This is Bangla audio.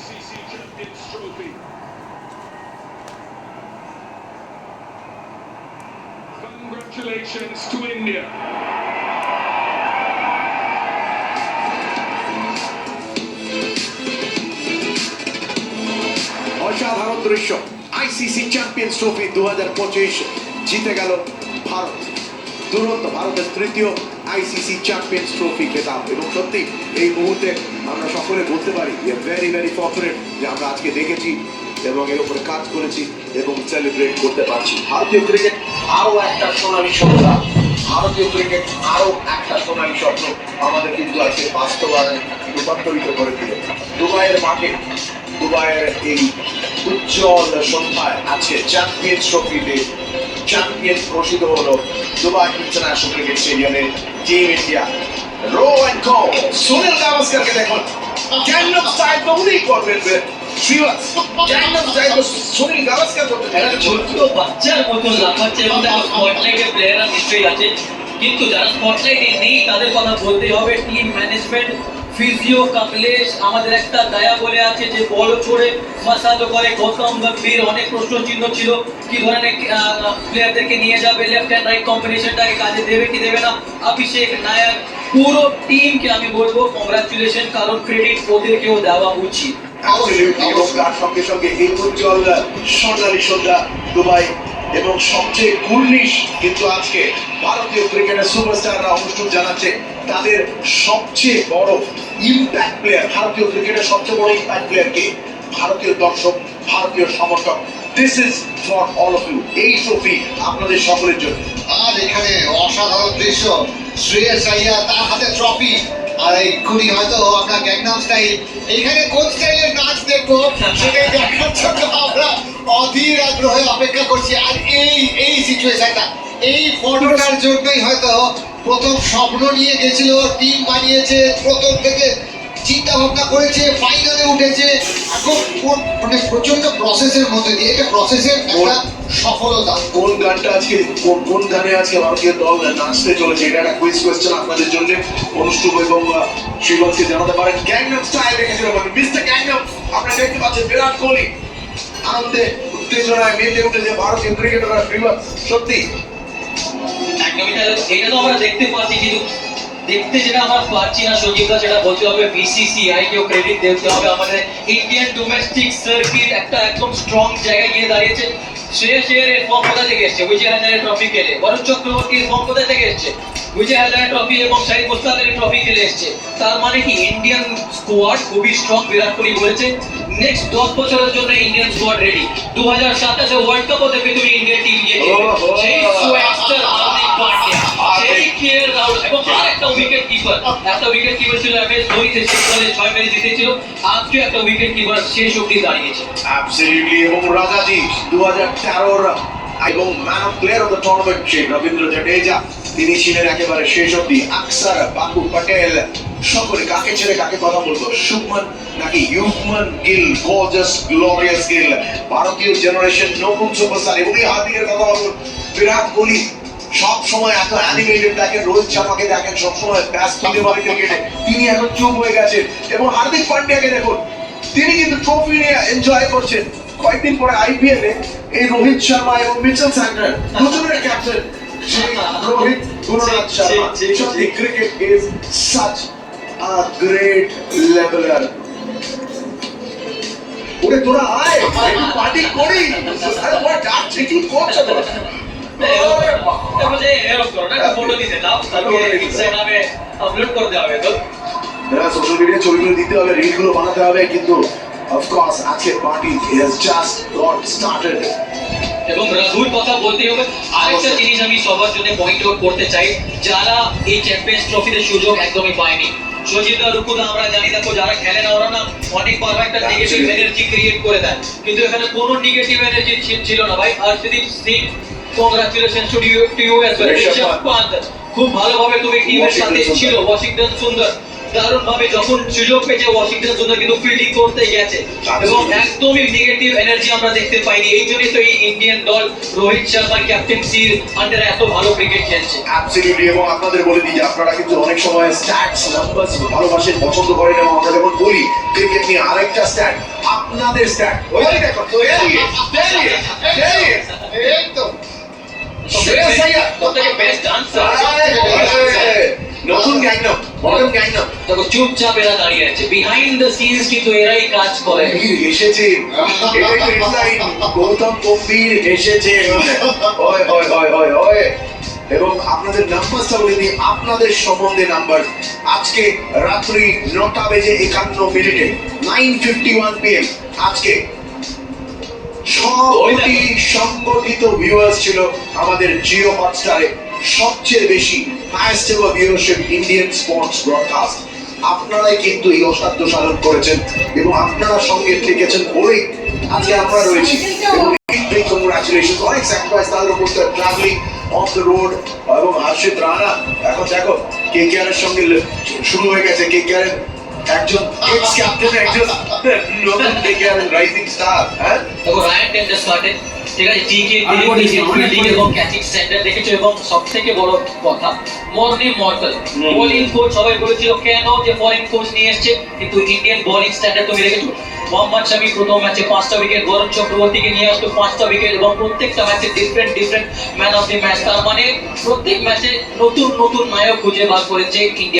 ICC Champions Trophy. Congratulations to India. অসাধারণ দৃশ্য। আইসিসি চ্যাম্পিয়ন্স ট্রফি 2025 জিতে গেল ভারত। দুরন্ত ভারতের তৃতীয় আইসিসি চ্যাম্পিয়ন্স ট্রফি খেতাব। এবং সত্যি এই মুহূর্তে আমরা সকলে বলতে পারি ভেরি ভেরি ফর্চুনেট যে আমরা আজকে দেখেছি এবং এর উপরে কাজ করেছি এবং সেলিব্রেট করতে পারছি। ভারতীয় ক্রিকেট আরো একটা সোনালী স্বপ্ন, ভারতীয় ক্রিকেট আরো একটা সোনালী স্বপ্ন আমাদের কিন্তু আজকে বাস্তবায়নে রূপান্তরিত করে দিল। দুবাইয়ের মাঠে, দুবাইয়ের এই উজ্জ্বল সন্ধ্যায় আজকে চ্যাম্পিয়ন্স ট্রফিতে চ্যাম্পিয়ন ঘোষিত হলো দুবাই ইন্টারন্যাশনাল ক্রিকেট স্টেডিয়ামে টিম ইন্ডিয়া। রো অ্যান্ড কো সুনীল গাভাস্করকে দেখুন গ্যাংনম স্টাইল তো উনি করবেন। গ্যাংনম স্টাইল তো সুনীল গাভাস্কর করবেন। একটা ছোট্ট বাচ্চার মতন লাফাচ্ছে এবং তার স্পটলাইটে প্লেয়াররা নিশ্চয়ই আছে, কিন্তু যারা স্পটলাইটে নেই তাদের কথা বলতেই হবে। টিম ম্যানেজমেন্ট, ফিজিও কমলেশ, আমাদের একটা দয়া বলে আছে যে বল ছড়ে মাসাজও করে। গৌতম গম্ভীর, অনেক প্রশ্ন চিহ্ন ছিল কি ধরনের প্লেয়ারদেরকে নিয়ে যাবে, লেফট হ্যান্ড রাইট কম্বিনেশনটাকে কাজে দেবে কি দেবে না। অভিষেক নায়ক, পুরো টিমকে আমি বলবো কংগ্রাচুলেশন, কারণ ক্রেডিট ওদেরকেও দেওয়া উচিত। এবং তার সঙ্গে সঙ্গে এই উজ্জ্বল সোনালী সন্ধ্যা দুবাই এবং সবচেয়ে কুর্নিশ কিন্তু আজকে ভারতীয় ক্রিকেটের সুপারস্টাররা অনুষ্ঠান জানাচ্ছে তাদের সবচেয়ে বড় ইম্প্যাক্ট প্লেয়ার, ভারতীয় ক্রিকেটের সবচেয়ে বড় ইম্প্যাক্ট প্লেয়ারকে ভারতীয় দর্শক, ভারতীয় সমর্থক। This is for all of you. এই ট্রফি আপনাদের সকলের জন্য। আর এখানে অসাধারণ দৃশ্য, শ্রেয়স আইয়ার তার হাতে ট্রফি, আর এই কুড়ি হয়তো আমরা গ্যাংনাম স্টাইল, এইখানে কোন স্টাইলের নাচ দেখবো সেটাই দেখার জন্য আমরা অধীর আগ্রহে অপেক্ষা করছি। আর এই সিচুয়েশনটা, এই ফটোটার জন্যই হয়তো প্রথম স্বপ্ন নিয়ে গেছিল, টিম বানিয়েছে, প্রথম থেকে চিন্তা ভাবনা করেছে, ফাইনালে উঠেছে। এখন মানে প্রচন্ড প্রসেসের মধ্যে দিয়ে, এটা প্রসেসের একটা সফলতা। কোন গানটা আজকে কোন গানে আজকে ভারতীয় দল নাচতে চলেছে, এটা একটা কুইজ কোয়েশ্চেন আপনাদের জন্য। অনুষ্ঠুপ এবং শ্রীবংশকে জানাতে পারেন গ্যাংনম স্টাইল রেখেছিল মিস্টার গ্যাংনম। আপনারা দেখতে পাচ্ছেন বিরাট কোহলি আনন্দে উত্তেজনায় মেতে উঠেছে ভারতীয় ক্রিকেটাররা। শ্রীবংশ সত্যি একদমই তাই। এটা তো আমরা দেখতে পাচ্ছি, কিন্তু দেখতে যেটা আমরা পাচ্ছি না সঞ্জীবদা, সেটা বলতে হবে বিসিসিআই কেও ক্রেডিট দিতে হবে। আমাদের ইন্ডিয়ান ডোমেস্টিক সার্কিট একটা একদম স্ট্রং জায়গায় গিয়ে দাঁড়িয়েছে। শ্রেয়স আইয়ার ফর্ম কোথা থেকে এসছে? বিজয় হাজারে ট্রফি খেলে। বরুণ চক্রবর্তীর ফর্ম কোথা থেকে এসছে? বিজয় হাজারে ট্রফি এবং শাহিদ মুস্তাকের ট্রফি খেলে এসছে। তার মানে কি ইন্ডিয়ান স্কোয়াড খুবই স্ট্রং। বিরাট কোহলি বলেছে নেক্সট 10 বছরের জন্য ইন্ডিয়ান স্কোয়াড রেডি। 2027 ওয়ার্ল্ড কাপও দেখবে তুমি ইন্ডিয়ান টিম গিয়ে সেই সোয়াক্সটার হার্দিক পান্ডিয়া, সেই কেএল রাহুল এবং একটা উইকেট কিপার। একটা উইকেট কিপার ছিল এমএস ধোনি, সে 6 ম্যাচে জিতেছিল। আজকে একটা উইকেট কিপার শেষ অবধি দাঁড়িয়েছে। অ্যাবসলিউটলি। এবং রাজাজি 2013 এবং man of player of the tournament সেই রবীন্দ্র জাডেজা, তিনি ছিলেন একেবারে শেষ অবধি। আকসার, বাপু প্যাটেল, সকলে কাকে ছেড়ে কাকে কথা বলবো? শুভমান নাকি ইউভমান গিল, গর্জাস গ্লোরিয়াস গিল, ভারতীয় জেনারেশন নতুন সুপারস্টার। এবং এই হার্দিকের কথা বলবো, বিরাট কোহলি সব সময় এত অ্যানিমেটেড দেখেন, রোহিত শর্মাকে দেখেন সবসময় ব্যস্ত ক্রিকেটে, তিনি এখন চুপ হয়ে গেছেন। এবং হার্দিক পান্ডিয়াকে দেখুন, তিনি কিন্তু ট্রফি নিয়ে এনজয় করছেন। কয়েকদিন পরে আইপিএল এ এই রোহিত শর্মা এবং মিচেল স্যান্টনার দুজনের ক্যাপ্টেন সেই রোহিত গুণনাথ শর্মা। সত্যি cricket is such a great leveller. ওরে তোরা আয় একটু পার্টি করি। আরে ওরা ডাকছে, কি করছে তোরা? ফটো দিতে দাও, তারপরে ইনস্টাগ্রামে আপলোড করতে হবে। তো সোশ্যাল মিডিয়া ছবিগুলো দিতে হবে, রিলগুলো বানাতে হবে, কিন্তু অফকোর্স আজকে party has just got started. এবং রঘুর কথা বলতে হবে। আরেকটা জিনিস আমি সবার জন্য পয়েন্ট আউট করতে চাই, যারা এই চ্যাম্পিয়ন্স ট্রফিতে সুযোগ একদমই পায়নি। সজিদা, রুকুদা আমরা জানি, দেখো যারা খেলে না ওরা না অনেকবার একটা নেগেটিভ এনার্জি ক্রিয়েট করে দেয়, কিন্তু এখানে কোনো নেগেটিভ এনার্জি ছিল না ভাই। Harshdeep Singh, congratulation to you as well. Rishabh Pant, খুব ভালোভাবে তুমি টিমের সাথে ছিল। ওয়াশিংটন সুন্দর দারুণ ভাবে যখন সুযোগ পেয়েছে ওয়াশিংটন সুন্দর কিন্তু ফিল্ডিং করতে গেছে এবং একদমই নেগেটিভ এনার্জি আমরা দেখতে পাইনি। এই জন্যই তো এই ইন্ডিয়ান দল রোহিত শর্মার ক্যাপ্টেন্সির আন্ডারে এত ভালো ক্রিকেট খেলছে। অ্যাবসলিউটলি। এবং আপনাদের বলে দিই যে আপনারা কিন্তু অনেক সময় স্ট্যাটস নাম্বারস ভালোবাসেন, পছন্দ করেন, এবং আমরা যখন বলি ক্রিকেট নিয়ে আরেকটা স্ট্যাট আপনাদের স্ট্যান্ড ওই দেখো একদম শ্রেয়াস আইয়ার সবথেকে বেস্ট আনসার নতুন গাইনম মডার্ন গাইনম দেখো চুপচাপ এরা দাঁড়িয়ে আছে বিহাইন্ড দ্য সিনস কিন্তু এরাই কাজ করে এসেছে এটাই তো হেডলাইন গৌতম গম্ভীর এসেছে ওই ওই ওই ওই ওই এবং আপনাদের নাম্বারটা বলে দিই আপনাদের সম্বন্ধে নাম্বার আজকে রাত্রি 9:51 9:51 PM আজকে 6 কোটি সংগঠিত ভিউয়ার্স ছিল আমাদের জিও হটস্টারে সবচেয়ে বেশি highest ever viewership Indian sports broadcast আপনারাই কিন্তু এই অসাধ্য সাধন করেছেন এবং আপনারা সঙ্গে থেকেছেন বলেই আজকে আমরা রয়েছি এবং বিগ কংগ্রাচুলেশন অনেক স্যাক্রিফাইস তাদের উপর ট্রাভেলিং অন দ্য রোড এবং হর্ষিত রানা এখন দেখো কেকেআর এর সঙ্গে শুরু হয়ে গেছে কেকেআর এর একজন এক্স ক্যাপ্টেন একজন নতুন কেকেআর রাইজিং স্টার হ্যাঁ দেখো রায়ান টেন্ডার স্টার্টেড ঠিক আছে টিকে ফিল্ডিং এবং ক্যাচিং সেন্টার দেখেছো এবং সবথেকে বড় কথা মর্নিং মর্টাল বোলিং কোচ সবাই বলেছিল কেন যে ফরেন কোচ নিয়ে এসেছে কিন্তু ইন্ডিয়ান বোলিং স্ট্যান্ডার্ড তুমি দেখেছো মোহাম্মদ শামি প্রথম ম্যাচে 5টা উইকেট বরুণ চক্রবর্তীকে নিয়ে আসলো 5টা উইকেট এবং প্রত্যেকটা ম্যাচে different man of the match তার মানে প্রত্যেক ম্যাচে নতুন নতুন নায়ক খুঁজে বার করেছে ইন্ডিয়া